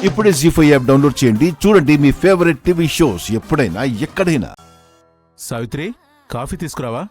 ఇప్పుడే జీ5 app download చేయండి. చూడండి మీ ఫేవరెట్ టీవీ షోస్ ఎప్పుడైనా ఎక్కడైనా. సావిత్రి, కాఫీ తీసుకురావా?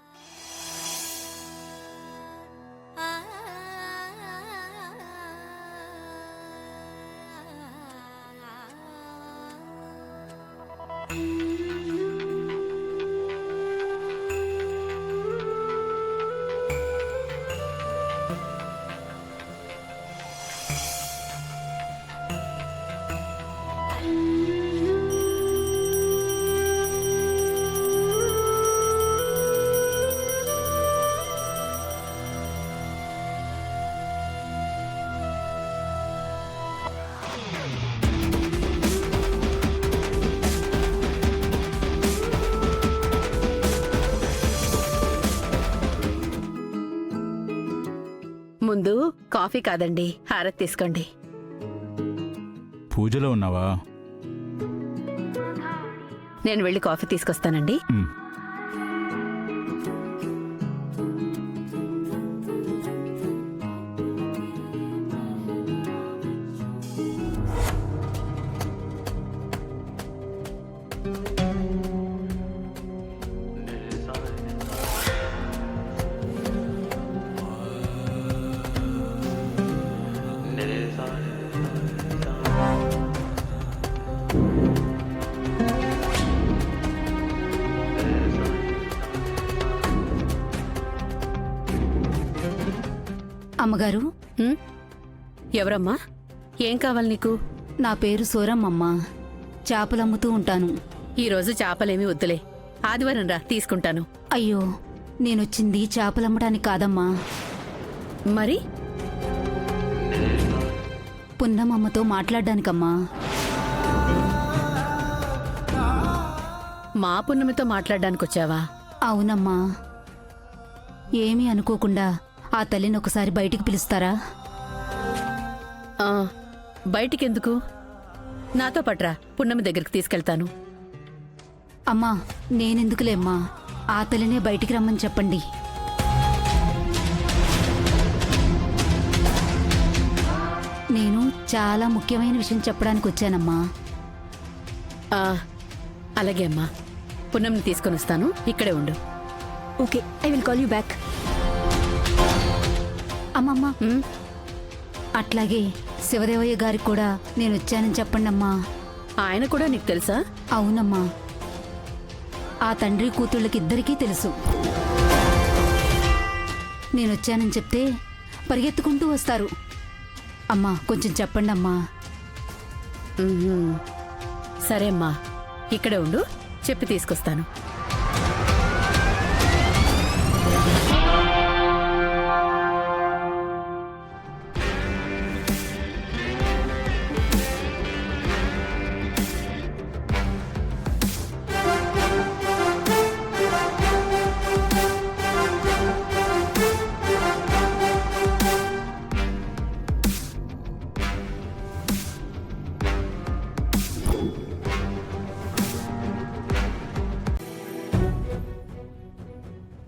ముందు కాఫీ కాదండి, హారతి తీసుకోండి. పూజలో ఉన్నావా? నేను వెళ్ళి కాఫీ తీసుకొస్తానండి. అమ్మగారు, ఎవరమ్మా? ఏం కావాలి నీకు? నా పేరు సూరమ్మమ్మ. చేపలమ్ముతూ ఉంటాను. ఈరోజు చేపలేమీ వద్దులే, ఆదివారం రా తీసుకుంటాను. అయ్యో, నేనొచ్చింది చేపలమ్మటానికి కాదమ్మా. మరి పున్నమమ్మతో మాట్లాడ్డానికమ్మా. మా పున్నమితో మాట్లాడడానికి వచ్చావా? అవునమ్మా. ఏమీ అనుకోకుండా ఆ తల్లిని ఒకసారి బయటికి పిలుస్తారా? బయటికెందుకు? నాతో పట్రా, పున్నమి దగ్గరికి తీసుకెళ్తాను. అమ్మా, నేనెందుకులేమ్మా, ఆ తల్లినే బయటికి రమ్మని చెప్పండి. నేను చాలా ముఖ్యమైన విషయం చెప్పడానికి వచ్చానమ్మా. అలాగే అమ్మా, పున్నమిని తీసుకొని వస్తాను, ఇక్కడే ఉండు. Okay, I will call you back. అమ్మమ్మ, అట్లాగే శివదేవయ్య గారికి కూడా నేను వచ్చానని చెప్పండి అమ్మా. ఆయన కూడా నీకు తెలుసా? అవునమ్మా, ఆ తండ్రి కూతుళ్ళకిద్దరికీ తెలుసు. నేనొచ్చానని చెప్తే పరిగెత్తుకుంటూ వస్తారు. అమ్మా, కొంచెం చెప్పండి అమ్మా. సరే అమ్మా, ఇక్కడే ఉండు, చెప్పి తీసుకొస్తాను.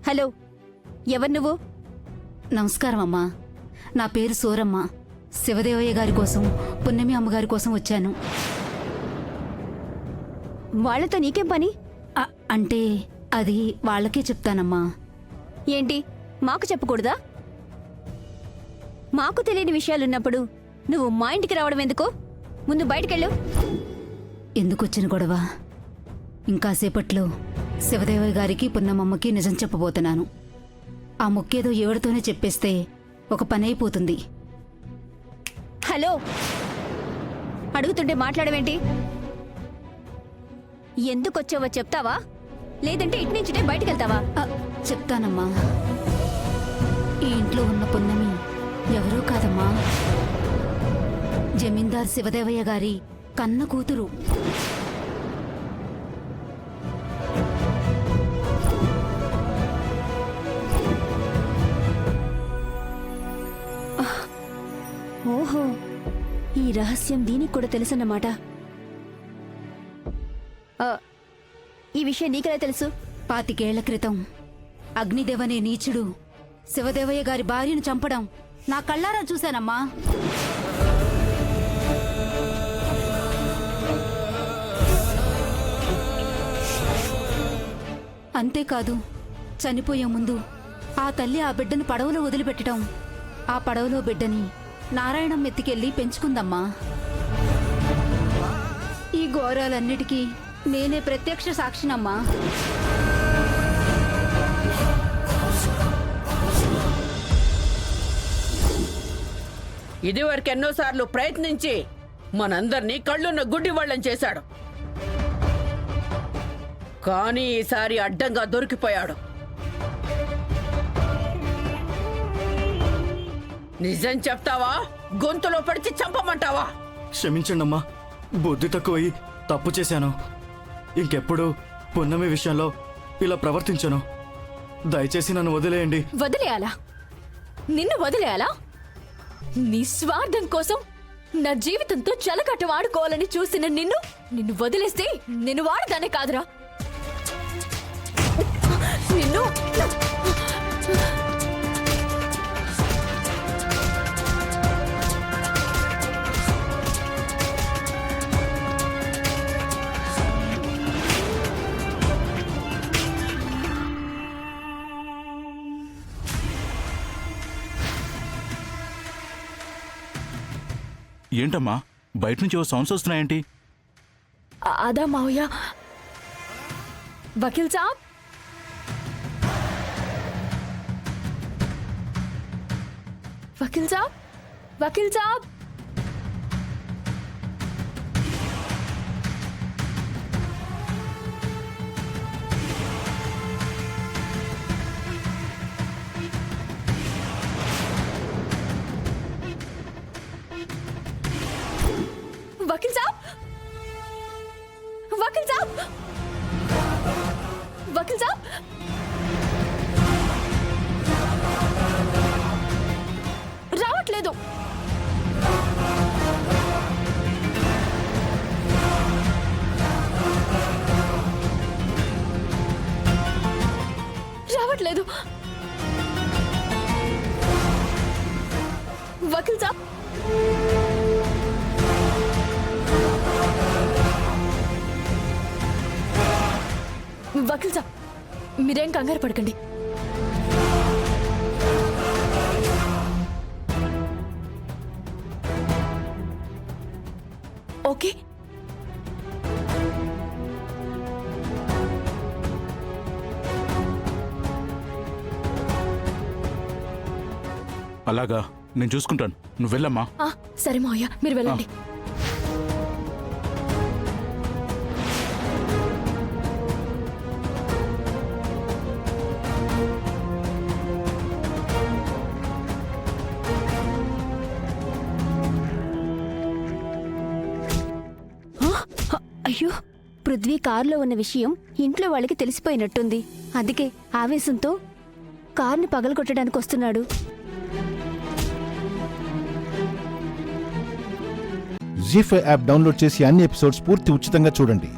హలో, ఎవరు నువ్వు? నమస్కారం అమ్మా, నా పేరు సూరమ్మ. శివదేవయ్య గారి కోసం, పున్నమి అమ్మగారి కోసం వచ్చాను. వాళ్లతో నీకేం పని? అంటే అది వాళ్ళకే చెప్తానమ్మా. ఏంటి, మాకు చెప్పకూడదా? మాకు తెలియని విషయాలున్నప్పుడు నువ్వు మా ఇంటికి రావడం ఎందుకు? ముందు బయటికెళ్ళు. ఎందుకొచ్చిన గొడవ? ఇంకాసేపట్లో శివదేవయ్య గారికి, పున్నమమ్మకి నిజం చెప్పబోతున్నాను. ఆ మొక్కేదో ఎవరితోనే చెప్పేస్తే ఒక పని అయిపోతుంది. హలో, అడుగుతుంటే మాట్లాడవేంటి? ఎందుకొచ్చావో చెప్తావా, లేదంటే ఇటు నుంచిటే బయటికెళ్తావా? చెప్తానమ్మా. ఈ ఇంట్లో ఉన్న పున్నమి ఎవరూ కాదమ్మా, జమీందార్ శివదేవయ్య గారి కన్న కూతురు. ఓహో, ఈ రహస్యం దీనికి కూడా తెలుసన్నమాట. ఈ విషయం నీకెలా తెలుసు? 25 ఏళ్ల క్రితం అగ్నిదేవనే నీచుడు శివదేవయ్య గారి భార్యను చంపడం నా కళ్ళారా చూశానమ్మా. అంతేకాదు చనిపోయే ముందు ఆ తల్లి ఆ బిడ్డను పడవలో వదిలిపెట్టడం, ఆ పడవలో బిడ్డని నారాయణం ఎత్తికెళ్ళి పెంచుకుందమ్మా. ఈ ఘోరాలన్నిటికీ నేనే ప్రత్యక్ష సాక్షినమ్మా. ఇదివరకు ఎన్నోసార్లు ప్రయత్నించి మనందర్నీ కళ్ళున్న గుడ్డి వాళ్ళని చేశాడు. కానీ ఈసారి అడ్డంగా దొరికిపోయాడు. నిజం చెప్తావా, గొంతులో పడిచి చంపమంటావా? క్షమించండమ్మా, బుద్ధి తక్కువయి తప్పు చేశాను. ఇంకెప్పుడు పున్నమి విషయంలో ఇలా ప్రవర్తించను. దయచేసి నన్ను వదిలేయండి. వదిలేయాలా? నిన్ను వదిలేయాలా? నీ స్వార్థం కోసం నా జీవితంతో చెలకట్ట ఆడుకోవాలని చూసిన నిన్ను వదిలేస్తే నేను వాడదానే కాదురా. నిన్ను ఏంటమ్మా బయట నుంచి ఓ సౌండ్స్ వస్తున్నాయేంటి? అదా మావయ్య, వకీల్ సాబ్, వకీల్ సాబ్, వకీల్ సాబ్. वकील साहब, वकील साहब, वकील साहब, రావట్లేదు. రావట్లేదు. వకీల్ సాబ్, వకీల్ సాబ్, మీరేం కంగారు పడకండి. ఓకే, అలాగా, నేను చూసుకుంటాను, నువ్వు వెళ్ళమ్మా. సరే మావయ్య, మీరు వెళ్ళండి. అయ్యో, పృథ్వీ కారులో ఉన్న విషయం ఇంట్లో వాళ్ళకి తెలిసిపోయినట్టుంది. అందుకే ఆవేశంతో కార్ని పగలగొట్టడానికి వస్తున్నాడు. జీ5 యాప్ డౌన్లోడ్ చేసి అన్ని ఎపిసోడ్స్ పూర్తి ఉచితంగా చూడండి.